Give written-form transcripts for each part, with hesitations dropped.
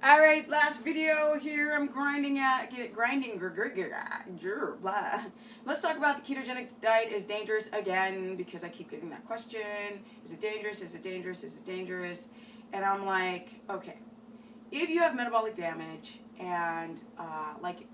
All right, last video here. I'm grinding. Blah. Let's talk about the ketogenic diet is dangerous again because I keep getting that question. Is it dangerous? Is it dangerous? Is it dangerous? And I'm like, okay, if you have metabolic damage and like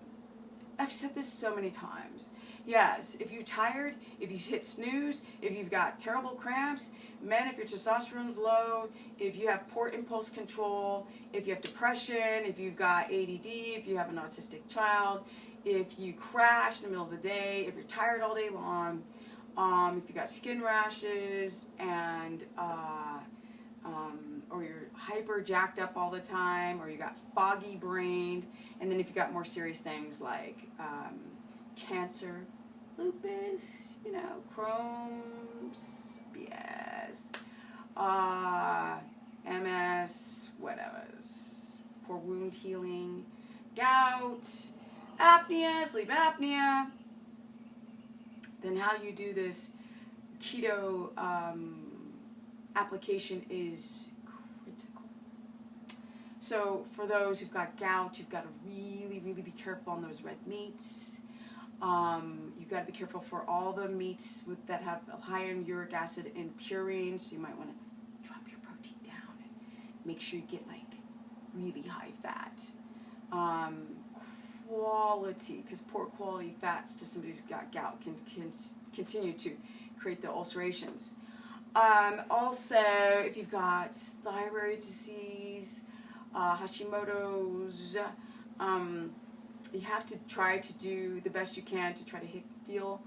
I've said this so many times. Yes, if you're tired, if you hit snooze, if you've got terrible cramps, men, if your testosterone's low, if you have poor impulse control, if you have depression, if you've got ADD, if you have an autistic child, if you crash in the middle of the day, if you're tired all day long, if you got skin rashes and or you're hyper jacked up all the time, or you got foggy brained, and then if you got more serious things like cancer, lupus, Crohn's, BS, MS, whatever's, poor wound healing, gout, apnea, sleep apnea, then how you do this keto application is critical. So for those who've got gout, you've got to really, really be careful on those red meats. You've got to be careful for all the meats that have high in uric acid and purine, so you might want to drop your protein down and make sure you get like really high fat. Quality, because poor quality fats to somebody who's got gout can continue to create the ulcerations. Also, if you've got thyroid disease, Hashimoto's, you have to try to do the best you can to try to heal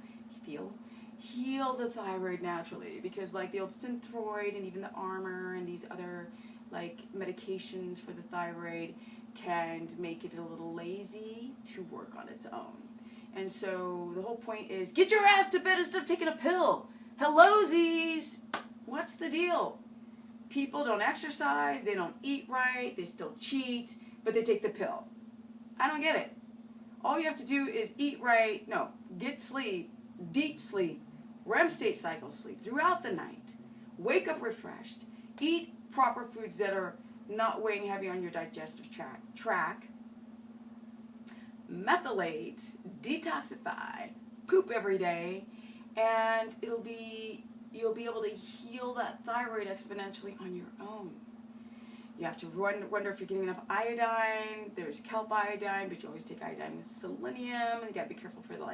the thyroid naturally, because like the old Synthroid and even the Armour and these other like medications for the thyroid can make it a little lazy to work on its own. And so the whole point is get your ass to bed instead of taking a pill. Hello-sies! What's the deal? People don't exercise, they don't eat right, they still cheat, but they take the pill. I don't get it. All you have to do is eat right, get sleep, deep sleep, REM state cycle sleep throughout the night, wake up refreshed, eat proper foods that are not weighing heavy on your digestive tract, methylate, detoxify, poop every day, and you'll be able to heal that thyroid exponentially on your own. You have to wonder if you're getting enough iodine. There's kelp iodine, but you always take iodine with selenium. You got to be careful for the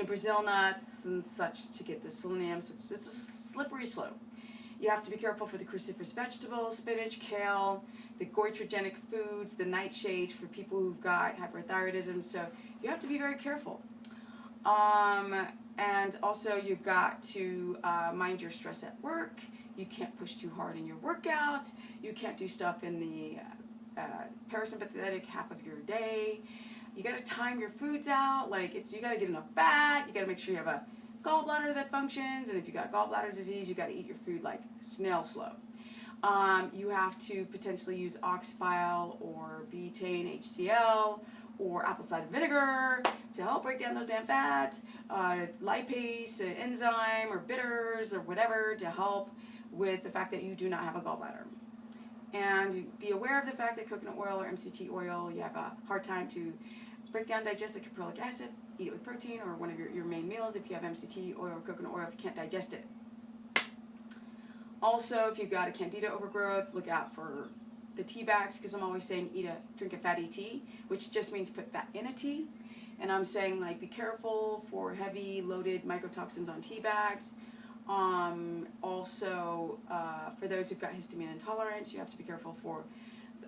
Brazil nuts and such to get the selenium. So it's a slippery slope. You have to be careful for the cruciferous vegetables, spinach, kale, the goitrogenic foods, the nightshades for people who've got hyperthyroidism. So you have to be very careful. And also you've got to mind your stress at work. You can't push too hard in your workouts. You can't do stuff in the parasympathetic half of your day. You got to time your foods out. You got to get enough fat. You got to make sure you have a gallbladder that functions. And if you got gallbladder disease, you got to eat your food like snail slow. You have to potentially use ox bile or betaine HCl or apple cider vinegar to help break down those damn fats, lipase, an enzyme, or bitters, or whatever to help with the fact that you do not have a gallbladder. And be aware of the fact that coconut oil or MCT oil, you have a hard time to break down, digest the caprylic acid, eat it with protein, or one of your main meals if you have MCT oil or coconut oil if you can't digest it. Also, if you've got a candida overgrowth, look out for the tea bags, because I'm always saying drink a fatty tea, which just means put fat in a tea. And I'm saying be careful for heavy loaded mycotoxins on tea bags. Also, for those who've got histamine intolerance, you have to be careful for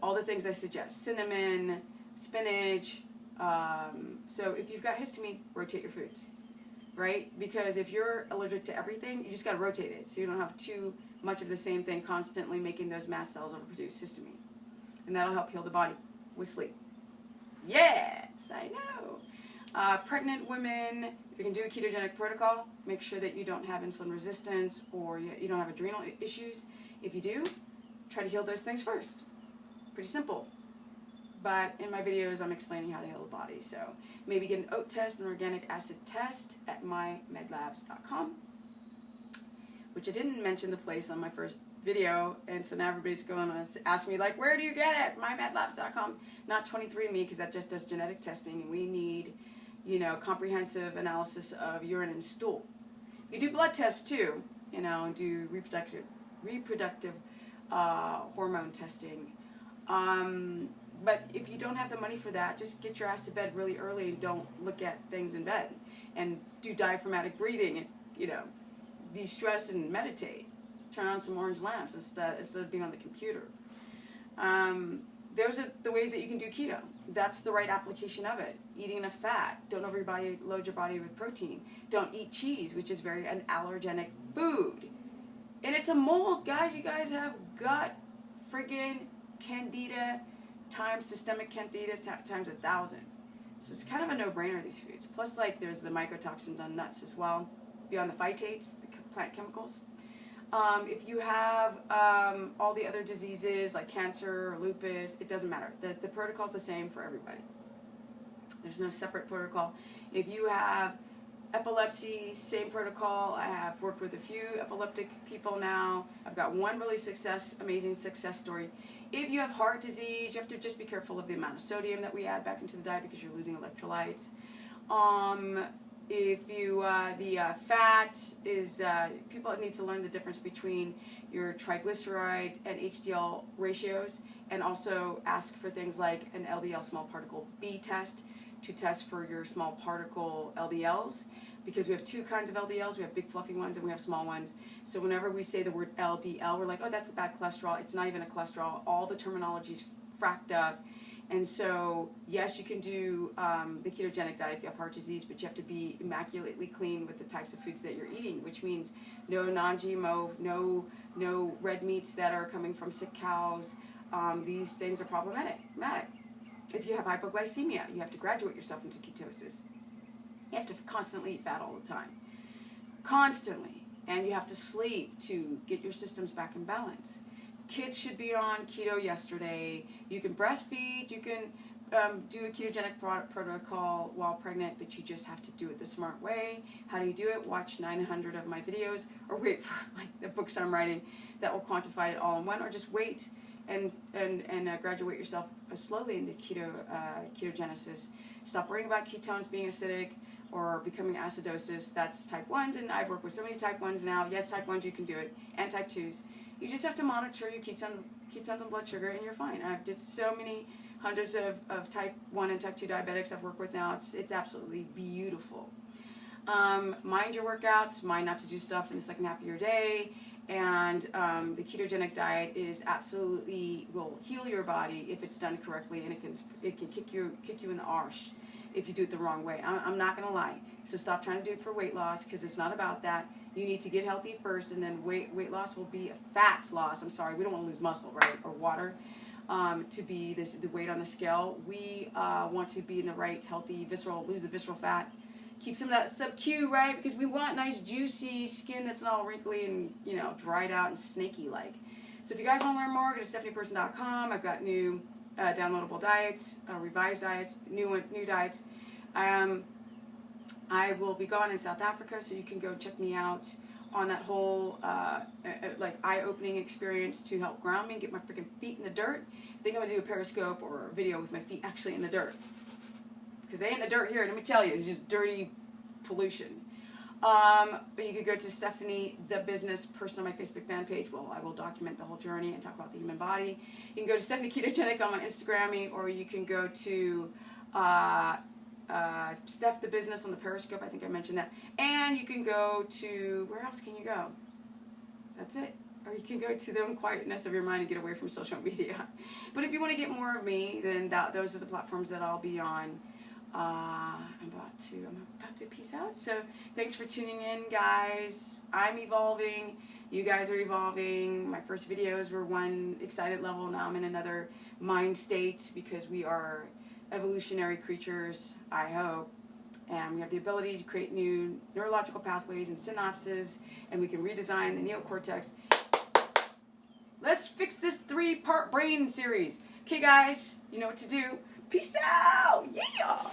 all the things I suggest: cinnamon, spinach. So if you've got histamine, rotate your foods, right? Because if you're allergic to everything, you just got to rotate it so you don't have too much of the same thing constantly making those mast cells overproduce histamine. And that'll help heal the body with sleep. Yes, I know. Pregnant women, if you can do a ketogenic protocol, make sure that you don't have insulin resistance or you don't have adrenal issues. If you do, try to heal those things first. Pretty simple. But in my videos, I'm explaining how to heal the body. So maybe get an oat test, an organic acid test at mymedlabs.com, which I didn't mention the place on my first video, and so now everybody's going to ask me, like, where do you get it? MyMadLabs.com, not 23andMe, because that just does genetic testing, and we need, you know, comprehensive analysis of urine and stool. You do blood tests too, you know, and do reproductive hormone testing. But if you don't have the money for that, just get your ass to bed really early and don't look at things in bed, and do diaphragmatic breathing and, you know, de-stress and meditate. Turn on some orange lamps instead of being on the computer. Those are the ways that you can do keto. That's the right application of it. Eating enough fat. Don't overload your body with protein. Don't eat cheese, which is very an allergenic food. And it's a mold, guys. You guys have gut friggin' candida times systemic candida times 1,000. So it's kind of a no-brainer, these foods. Plus, like, there's the mycotoxins on nuts as well, beyond the phytates, the plant chemicals. If you have all the other diseases like cancer or lupus, it doesn't matter. The protocol's the same for everybody. There's no separate protocol. If you have epilepsy, same protocol. I have worked with a few epileptic people now. I've got one really amazing success story. If you have heart disease, you have to just be careful of the amount of sodium that we add back into the diet because you're losing electrolytes. If you, fat is, people need to learn the difference between your triglyceride and HDL ratios, and also ask for things like an LDL small particle B test to test for your small particle LDLs, because we have two kinds of LDLs. We have big fluffy ones and we have small ones. So whenever we say the word LDL, we're like, oh, that's the bad cholesterol. It's not even a cholesterol. All the terminology's fracked up. And so, yes, you can do the ketogenic diet if you have heart disease, but you have to be immaculately clean with the types of foods that you're eating, which means no non-GMO, no red meats that are coming from sick cows. These things are problematic. If you have hypoglycemia, you have to graduate yourself into ketosis. You have to constantly eat fat all the time. Constantly. And you have to sleep to get your systems back in balance. Kids should be on keto yesterday. You can breastfeed. You can do a ketogenic protocol while pregnant, but you just have to do it the smart way. How do you do it? Watch 900 of my videos, or wait for like the books I'm writing that will quantify it all in one, or just wait and graduate yourself slowly into ketogenesis. Stop worrying about ketones being acidic or becoming acidosis. That's type 1s, and I've worked with so many type 1s now. Yes, type 1s, you can do it, and type 2s. You just have to monitor your ketones and blood sugar, and you're fine. I've did so many hundreds of type 1 and type 2 diabetics I've worked with now. It's absolutely beautiful. Mind your workouts. Mind not to do stuff in the second half of your day. And the ketogenic diet is absolutely will heal your body if it's done correctly, and it can kick you in the arse if you do it the wrong way. I'm not gonna lie. So stop trying to do it for weight loss, because it's not about that. You need to get healthy first, and then weight loss will be a fat loss. I'm sorry, we don't want to lose muscle, right, or water to be the weight on the scale. We want to be in the right healthy lose the visceral fat. Keep some of that sub-Q, right? Because we want nice, juicy skin that's not all wrinkly and, you know, dried out and snaky-like. So if you guys want to learn more, go to stephanieperson.com. I've got new downloadable diets, revised diets, new diets. I will be gone in South Africa, so you can go check me out on that whole like eye-opening experience to help ground me and get my freaking feet in the dirt. I think I'm going to do a Periscope or a video with my feet actually in the dirt. Because they ain't the dirt here, let me tell you, it's just dirty pollution. But you could go to Stephanie, the business person, on my Facebook fan page. Well, I will document the whole journey and talk about the human body. You can go to Stephanie Ketogenic on my Instagram, or you can go to Steph the business on the Periscope. I think I mentioned that. And you can go to, where else can you go? That's it. Or you can go to the quietness of your mind and get away from social media. But if you want to get more of me, then those are the platforms that I'll be on. I'm about to peace out. So thanks for tuning in, guys. I'm evolving. You guys are evolving. My first videos were one excited level. Now I'm in another mind state, because we are evolutionary creatures, I hope. And we have the ability to create new neurological pathways and synapses, and we can redesign the neocortex. Let's fix this 3-part brain series. Okay, guys, you know what to do. Peace out! Yeah!